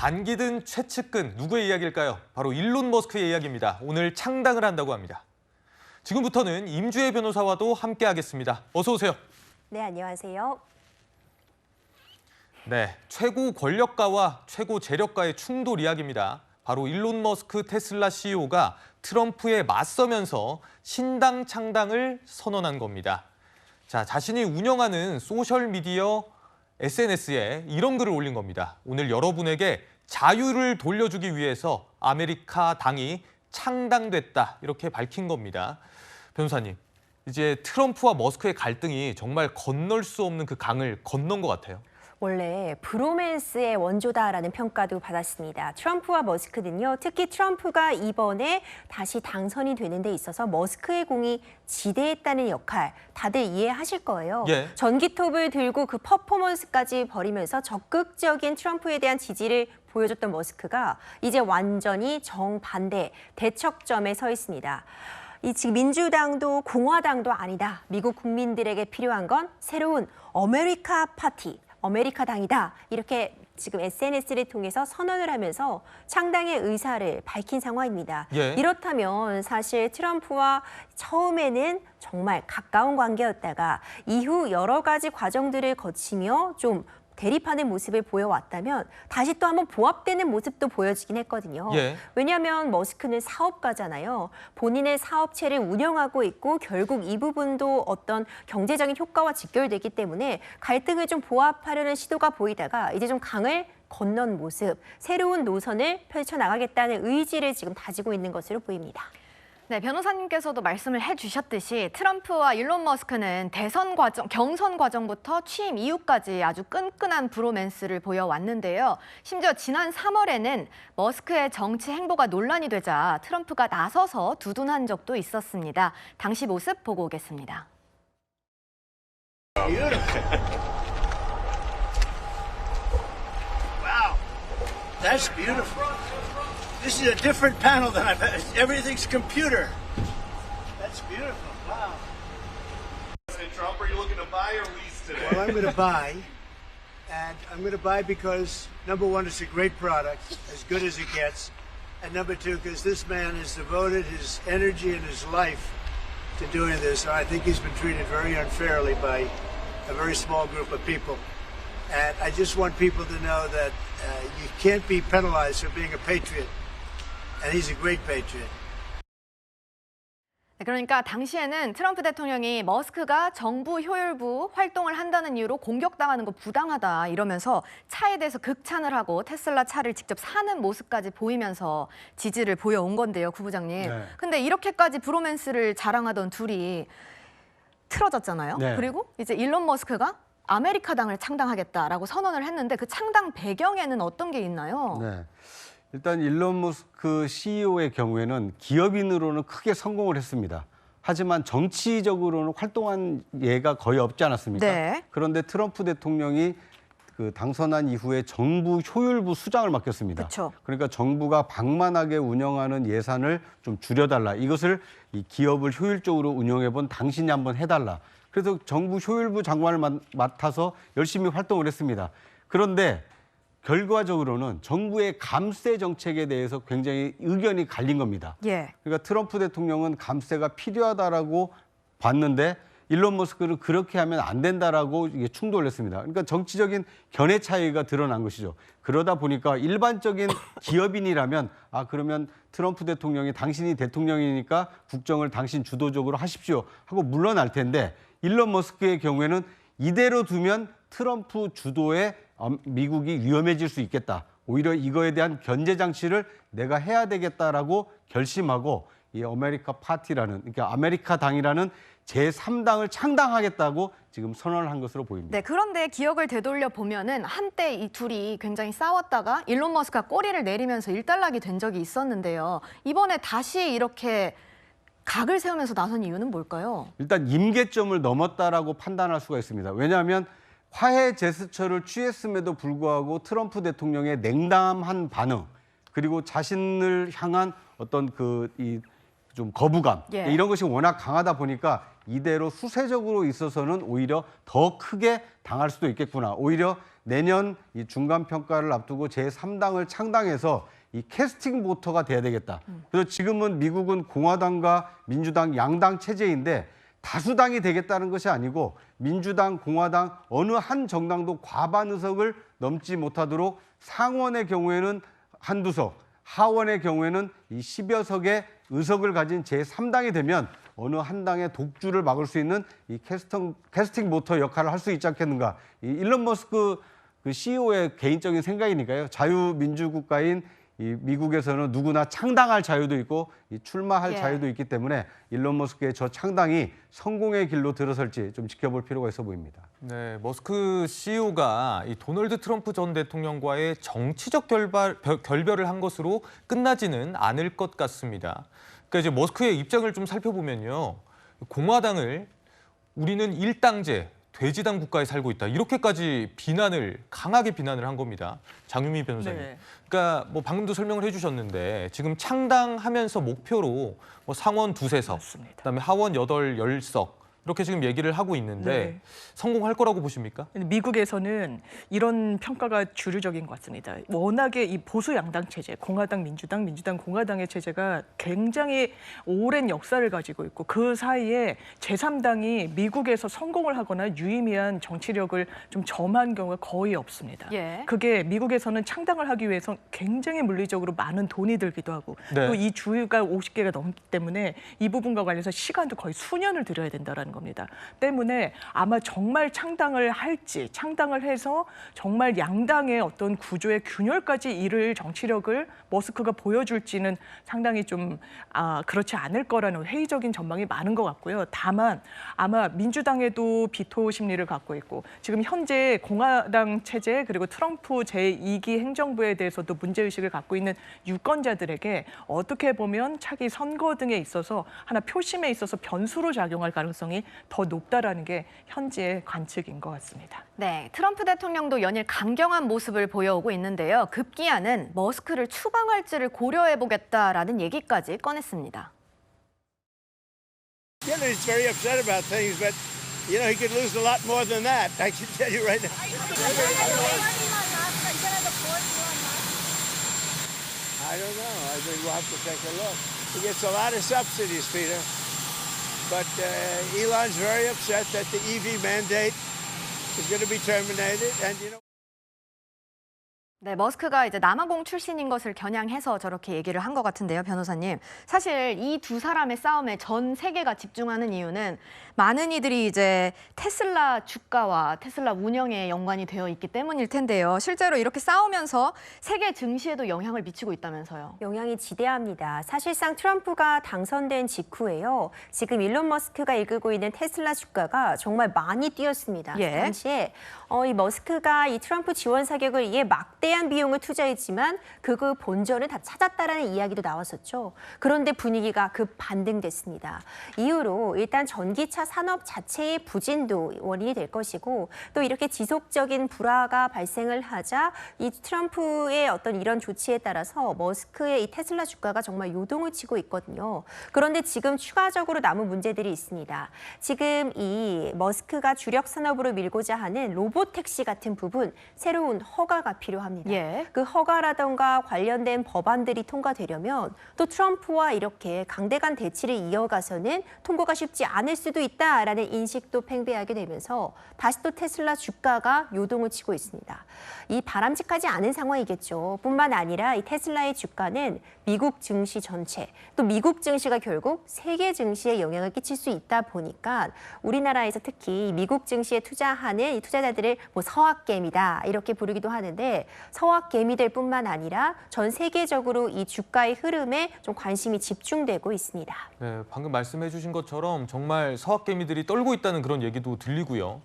반기든 최측근 누구의 이야기일까요? 바로 일론 머스크의 이야기입니다. 오늘 창당을 한다고 합니다. 지금부터는 임주혜 변호사와도 함께하겠습니다. 어서 오세요. 네, 안녕하세요. 네, 최고 권력가와 최고 재력가의 충돌 이야기입니다. 바로 일론 머스크 테슬라 CEO가 트럼프에 맞서면서 신당 창당을 선언한 겁니다. 자, 자신이 운영하는 소셜미디어 SNS에 이런 글을 올린 겁니다. 오늘 여러분에게 자유를 돌려주기 위해서 아메리카 당이 창당됐다, 이렇게 밝힌 겁니다. 변호사님, 이제 트럼프와 머스크의 갈등이 정말 건널 수 없는 그 강을 건넌 것 같아요. 원래 브로맨스의 원조다라는 평가도 받았습니다. 트럼프와 머스크는요, 특히 트럼프가 이번에 다시 당선이 되는 데 있어서 머스크의 공이 지대했다는 역할 다들 이해하실 거예요. 예. 전기톱을 들고 그 퍼포먼스까지 벌이면서 적극적인 트럼프에 대한 지지를 보여줬던 머스크가 이제 완전히 정반대 대척점에 서 있습니다. 지금 민주당도 공화당도 아니다. 미국 국민들에게 필요한 건 새로운 아메리카 파티, 아메리카당이다. 이렇게 지금 SNS를 통해서 선언을 하면서 창당의 의사를 밝힌 상황입니다. 예. 이렇다면 사실 트럼프와 처음에는 정말 가까운 관계였다가 이후 여러 가지 과정들을 거치며 좀 대립하는 모습을 보여왔다면 다시 또 한번 보합되는 모습도 보여지긴 했거든요. 예. 왜냐하면 머스크는 사업가잖아요. 본인의 사업체를 운영하고 있고 결국 이 부분도 어떤 경제적인 효과와 직결되기 때문에 갈등을 좀 보합하려는 시도가 보이다가 이제 좀 강을 건넌 모습, 새로운 노선을 펼쳐나가겠다는 의지를 지금 다지고 있는 것으로 보입니다. 네, 변호사님께서도 말씀을 해주셨듯이 트럼프와 일론 머스크는 대선 과정, 경선 과정부터 취임 이후까지 아주 끈끈한 브로맨스를 보여왔는데요. 심지어 지난 3월에는 머스크의 정치 행보가 논란이 되자 트럼프가 나서서 두둔한 적도 있었습니다. 당시 모습 보고 오겠습니다. Wow, that's beautiful. This is a different panel than I've had. Everything's computer. That's beautiful. Wow. President Trump, are you looking to buy or lease today? Well, I'm going to buy. And I'm going to buy because, number one, it's a great product, as good as it gets. And number two, because this man has devoted his energy and his life to doing this. I think he's been treated very unfairly by a very small group of people. And I just want people to know that you can't be penalized for being a patriot. And he's a great patriot. 그러니까 당시에는 트럼프 대통령이 머스크가 정부 효율부 활동을 한다는 이유로 공격당하는 거 부당하다 이러면서 차에 대해서 극찬을 하고 테슬라 차를 직접 사는 모습까지 보이면서 지지를 보여온 건데요, 구부장님. 네. 근데 이렇게까지 브로맨스를 자랑하던 둘이 틀어졌잖아요. 네. 그리고 이제 일론 머스크가 아메리카당을 창당하겠다라고 선언을 했는데 그 창당 배경에는 어떤 게 있나요? 네. 일단 일론 머스크 CEO의 경우에는 기업인으로는 크게 성공을 했습니다. 하지만 정치적으로는 활동한 예가 거의 없지 않았습니까? 네. 그런데 트럼프 대통령이 그 당선한 이후에 정부 효율부 수장을 맡겼습니다. 그쵸. 그러니까 정부가 방만하게 운영하는 예산을 좀 줄여달라. 이것을 이 기업을 효율적으로 운영해본 당신이 한번 해달라. 그래서 정부 효율부 장관을 맡아서 열심히 활동을 했습니다. 그런데 결과적으로는 정부의 감세 정책에 대해서 굉장히 의견이 갈린 겁니다. 예. 그러니까 트럼프 대통령은 감세가 필요하다라고 봤는데 일론 머스크는 그렇게 하면 안 된다라고 이게 충돌을 했습니다. 그러니까 정치적인 견해 차이가 드러난 것이죠. 그러다 보니까 일반적인 기업인이라면 그러면 트럼프 대통령이 당신이 대통령이니까 국정을 당신 주도적으로 하십시오 하고 물러날 텐데 일론 머스크의 경우에는 이대로 두면 트럼프 주도의 미국이 위험해질 수 있겠다. 오히려 이거에 대한 견제 장치를 내가 해야 되겠다라고 결심하고 이 아메리카 파티라는, 그러니까 아메리카 당이라는 제3당을 창당하겠다고 지금 선언을 한 것으로 보입니다. 네, 그런데 기억을 되돌려 보면은 한때 이 둘이 굉장히 싸웠다가 일론 머스크가 꼬리를 내리면서 일단락이 된 적이 있었는데요. 이번에 다시 이렇게 각을 세우면서 나선 이유는 뭘까요? 일단 임계점을 넘었다라고 판단할 수가 있습니다. 왜냐하면 화해 제스처를 취했음에도 불구하고 트럼프 대통령의 냉담한 반응, 그리고 자신을 향한 어떤 좀 거부감, 예. 이런 것이 워낙 강하다 보니까 이대로 수세적으로 있어서는 오히려 더 크게 당할 수도 있겠구나. 오히려 내년 이 중간 평가를 앞두고 제3당을 창당해서 이 캐스팅 보터가 돼야 되겠다. 그래서 지금은 미국은 공화당과 민주당 양당 체제인데 다수당이 되겠다는 것이 아니고 민주당, 공화당 어느 한 정당도 과반 의석을 넘지 못하도록 상원의 경우에는 한두 석, 하원의 경우에는 이 10여 석의 의석을 가진 제3당이 되면 어느 한 당의 독주를 막을 수 있는 이 캐스팅 보터 역할을 할 수 있지 않겠는가. 이 일론 머스크 그 CEO의 개인적인 생각이니까요. 자유민주국가인 이 미국에서는 누구나 창당할 자유도 있고 이 출마할 예. 자유도 있기 때문에 일론 머스크의 저 창당이 성공의 길로 들어설지 좀 지켜볼 필요가 있어 보입니다. 네, 머스크 CEO가 이 도널드 트럼프 전 대통령과의 정치적 결별을 한 것으로 끝나지는 않을 것 같습니다. 그러니까 이제 머스크의 입장을 좀 살펴보면요. 공화당을 우리는 일당제, 돼지당 국가에 살고 있다. 이렇게까지 강하게 비난을 한 겁니다. 장유미 변호사님. 네. 그러니까 뭐 방금도 설명을 해주셨는데 지금 창당하면서 목표로 뭐 상원 2~3석, 맞습니다. 그다음에 하원 10석 이렇게 지금 얘기를 하고 있는데 네. 성공할 거라고 보십니까? 미국에서는 이런 평가가 주류적인 것 같습니다. 워낙에 이 보수 양당 체제, 공화당, 민주당, 공화당의 체제가 굉장히 오랜 역사를 가지고 있고 그 사이에 제3당이 미국에서 성공을 하거나 유의미한 정치력을 좀 점한 경우가 거의 없습니다. 예. 그게 미국에서는 창당을 하기 위해서 굉장히 물리적으로 많은 돈이 들기도 하고 네. 또 이 주가 50개가 넘기 때문에 이 부분과 관련해서 시간도 거의 수년을 들여야 된다는 겁니다. 때문에 아마 정말 창당을 할지 창당을 해서 정말 양당의 어떤 구조의 균열까지 이를 정치력을 머스크가 보여줄지는 상당히 좀 그렇지 않을 거라는 회의적인 전망이 많은 것 같고요. 다만 아마 민주당에도 비토 심리를 갖고 있고 지금 현재 공화당 체제 그리고 트럼프 제2기 행정부에 대해서도 문제의식을 갖고 있는 유권자들에게 어떻게 보면 차기 선거 등에 있어서 하나 표심에 있어서 변수로 작용할 가능성이 더 높다라는 게 현재의 관측인 것 같습니다. 네, 트럼프 대통령도 연일 강경한 모습을 보여오고 있는데요. 급기야는 머스크를 추방할지를 고려해보겠다라는 얘기까지 꺼냈습니다. You know, he's very upset about things, but you know, he could lose a lot more than that. I can tell you right now. I don't know. I think we'll have to take a look. He gets a lot of subsidies, Peter. But Elon's very upset that the EV mandate is going to be terminated. And you know. 네, 머스크가 이제 남아공 출신인 것을 겨냥해서 저렇게 얘기를 한 것 같은데요, 변호사님. 사실 이 두 사람의 싸움에 전 세계가 집중하는 이유는 많은 이들이 이제 테슬라 주가와 테슬라 운영에 연관이 되어 있기 때문일 텐데요. 실제로 이렇게 싸우면서 세계 증시에도 영향을 미치고 있다면서요. 영향이 지대합니다. 사실상 트럼프가 당선된 직후에요. 지금 일론 머스크가 이끌고 있는 테슬라 주가가 정말 많이 뛰었습니다. 예. 그 당시에 이 머스크가 이 트럼프 지원 사격을 위해 막대한 비용을 투자했지만 그 본전을 다 찾았다라는 이야기도 나왔었죠. 그런데 분위기가 급 반등됐습니다. 이후로 일단 전기차 산업 자체의 부진도 원인이 될 것이고 또 이렇게 지속적인 불화가 발생을 하자 이 트럼프의 어떤 이런 조치에 따라서 머스크의 이 테슬라 주가가 정말 요동을 치고 있거든요. 그런데 지금 추가적으로 남은 문제들이 있습니다. 지금 이 머스크가 주력 산업으로 밀고자 하는 로봇 택시 같은 부분 새로운 허가가 필요합니다. 예. 그 허가라던가 관련된 법안들이 통과되려면 또 트럼프와 이렇게 강대강 대치를 이어가서는 통과가 쉽지 않을 수도 있다라는 인식도 팽배하게 되면서 다시 또 테슬라 주가가 요동을 치고 있습니다. 이 바람직하지 않은 상황이겠죠. 뿐만 아니라 이 테슬라의 주가는 미국 증시 전체 또 미국 증시가 결국 세계 증시에 영향을 끼칠 수 있다 보니까 우리나라에서 특히 미국 증시에 투자하는 이 투자자들을 뭐 서학개미다 이렇게 부르기도 하는데 서학개미들 뿐만 아니라 전 세계적으로 이 주가의 흐름에 좀 관심이 집중되고 있습니다. 네, 방금 말씀해 주신 것처럼 정말 서학개미들이 떨고 있다는 그런 얘기도 들리고요.